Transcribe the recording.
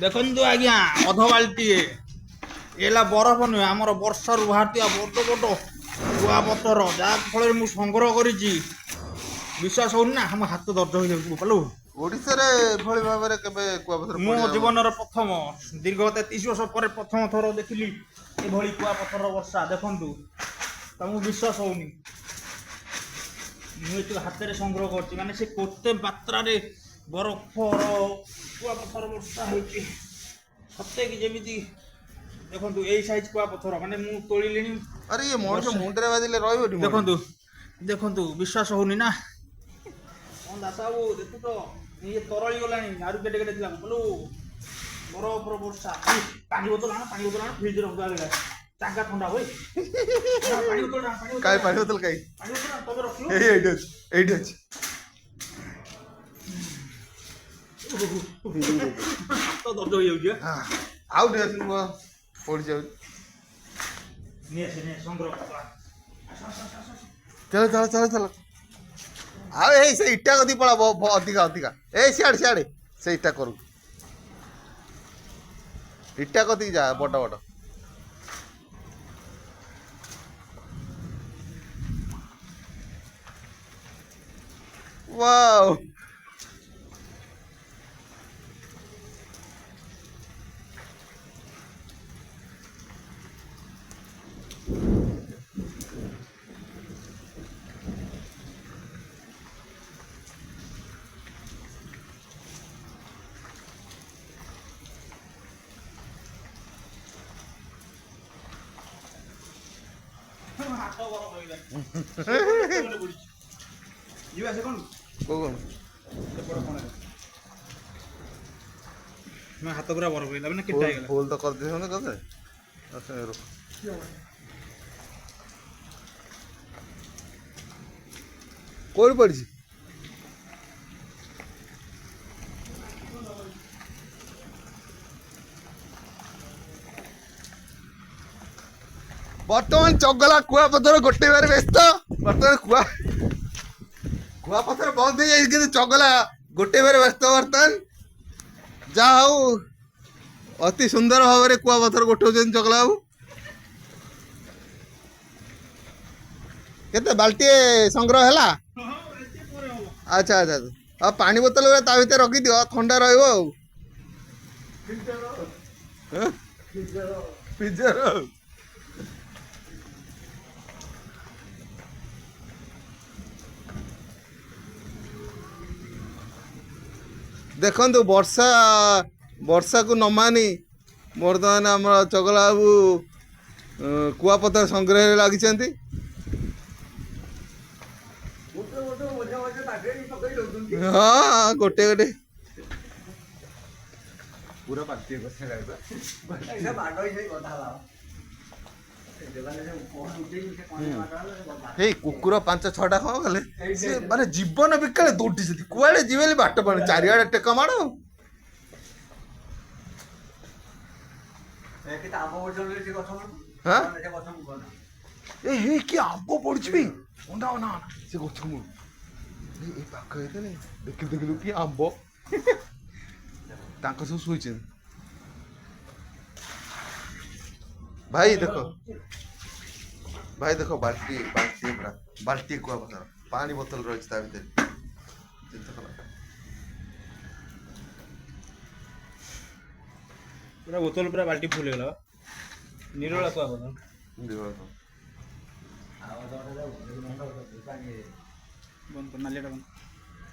ଦେଖନ୍ତୁ ଆଜ୍ଞା ଅଧ ବାଲ୍ଟିଏ ଏଲା ବରଫ ନୁହେଁ ଆମର ବର୍ଷାରୁ ବାହାରିଥିବା ବଡ଼ ବଡ଼ କୁଆପଥର ଯାହା ଫଳରେ ମୁଁ ସଂଗ୍ରହ କରିଛି। ବିଶ୍ୱାସ ହଉନି ନା ଆମ ହାତ ଦର୍ଜ ହେଇଯାଉଛି ବୋପାଲୁ। ଓଡ଼ିଶାରେ ଏଭଳି ଭାବରେ କେବେ କୁଆପଥର ମୋ ପଡ଼ିବା ଜୀବନର ପ୍ରଥମ ଦୀର୍ଘ 33 ବର୍ଷ ପରେ ପ୍ରଥମ ଥର ଦେଖିଲି ଏଭଳି କୁଆପଥର ବର୍ଷା। ଦେଖନ୍ତୁ ତମକୁ ବିଶ୍ୱାସ ହଉନି ମୁଁ ଏଠୁ ହାତରେ ସଂଗ୍ରହ କରିଛି ମାନେ ସେ କେତେ ମାତ୍ରାରେ ବରଫର କୁଆପଥର ବର୍ଷା ହେଇଛି ସତେ କି ଯେମିତି ଦେଖନ୍ତୁ ଏଇ ସାଇଜ କୁଆପଥର ମାନେ ମୁଁ ତୋଳିଲିଣି। ଆରେ ଇଏ ମଣିଷ ବର୍ଷା ମୁଣ୍ଡରେ ବାଜିଲେ ରହିବନି ଦେଖନ୍ତୁ ଦେଖନ୍ତୁ ବିଶ୍ୱାସ ହଉନି ନା କଣ ଦାସ ବାବୁ ଦେଖୁ ତ ଇଏ ତରଳି ଗଲାଣି ଆରୁ କେଟେ କେଟେ ଥିଲା ବୋଲୁ ବରଫର ବର୍ଷା। ପାଣି ବୋତଲ ଆଣ ଫ୍ରିଜରେ ରଖ ଚାଙ୍ଗା ଥଣ୍ଡା ହୁଏ। ପାଣି ବୋତଲ କାଇଁ ପାଣି ବୋତଲ କାଇଁ ତମେ ରଖିବ ଏଇଠି ଅଛି ଏଇଠି ଅଛି। ହାତ ଦର୍ଜ ହେଇଯାଉଛି। ଆଉ ଟିକେ ଅଛି ପଡ଼ିଯାଉଛି। ସଂଗ୍ରହ ଚାଲ ଚାଲ ଚାଲ ଚାଲ ଆଉ ଏଇ ସେ ଇଟା କତି ପଳା ଅଧିକା ଅଧିକା ଏଇ ସିଆଡ଼େ ସିଆଡ଼େ ସେ ଇଟା କରୁ ଇଟା କତିକି ଯା ବଡ଼ ବଡ଼। ୱାଓ ହାତ ଗରମ ହେଇଗଲାଣି। ଯିବା ସେ କଣ କୋଉ କଣ ହାତ ପୁରା ବରଫ ହେଇଗଲା ମାନେ କେଟା ହେଇଗଲା। ଫୁଲ ତ କରିଦେଇଛନ୍ତି କେତେ କୋଉଠି ପଡ଼ିଛି? ବର୍ତ୍ତମାନ ଚଗଲା କୁଆପଥର ଗୋଟେଇବାରେ ବ୍ୟସ୍ତ। ବର୍ତ୍ତମାନ କୁଆପଥର ବନ୍ଦ ହେଇଯାଇଛି କିନ୍ତୁ ଚଗଲା ଗୋଟେଇବାରେ ବ୍ୟସ୍ତ। ବର୍ତ୍ତମାନ ଯାହା ହଉ ଅତି ସୁନ୍ଦର ଭାବରେ କୁଆପଥର ଗୋଟଉଛନ୍ତି ଚଗଲା ବାବୁ। କେତେ ବାଲ୍ଟିଏ ସଂଗ୍ରହ ହେଲା? ଆଚ୍ଛା ଆଚ୍ଛା ଆଉ ପାଣି ବୋତଲ ଗୁଡ଼ା ତା ଭିତରେ ରଖିଦିଅ ଥଣ୍ଡା ରହିବ ଆଉ। ଫ୍ରିଜର ଦେଖନ୍ତୁ ବର୍ଷାକୁ ନ ମାନି ବର୍ତ୍ତମାନ ଆମର ଚଗଲା ବାବୁ କୁଆପଥର ସଂଗ୍ରହରେ ଲାଗିଛନ୍ତି। ହଁ ଗୋଟେ ଗୋଟେ ପୁରା ଏଇ କୁକୁର 5-6ଟା କଣ କଲେ ସେ ମାନେ ଜୀବନ ବିକାଳେ ଦୌଡ଼ିଛନ୍ତି କୁଆଡେ ଯିବେ ବୋଲି ବାଟ ପାଣି ଚାରିଆଡେ ଟେକ ମାଡ଼। ଏଇ କି ଆମ୍ବ ପଡୁଛି ବେ ଅନା ଅନା ସେ ଗଛ ମୂଳ ଏଇ ପାଖ ହେଇଥିଲେ ଦେଖିଲୁ କି ଆମ୍ବ ତାଙ୍କ ସବୁ ଶୋଇଛନ୍ତି। ଭାଇ ଦେଖ ବାଲ୍ଟି କୁଆପଥର ପାଣି ବୋତଲ ରହିଛି ତା ଭିତରେ। ପୁରା ବୋତଲ ପୁରା ବାଲ୍ଟି ଫୁଲ ହେଇଗଲା ନିରୋଳା କୁଆପଥର। ବନ୍ଦ କର ନାଲିଟା ବନ୍ଦ।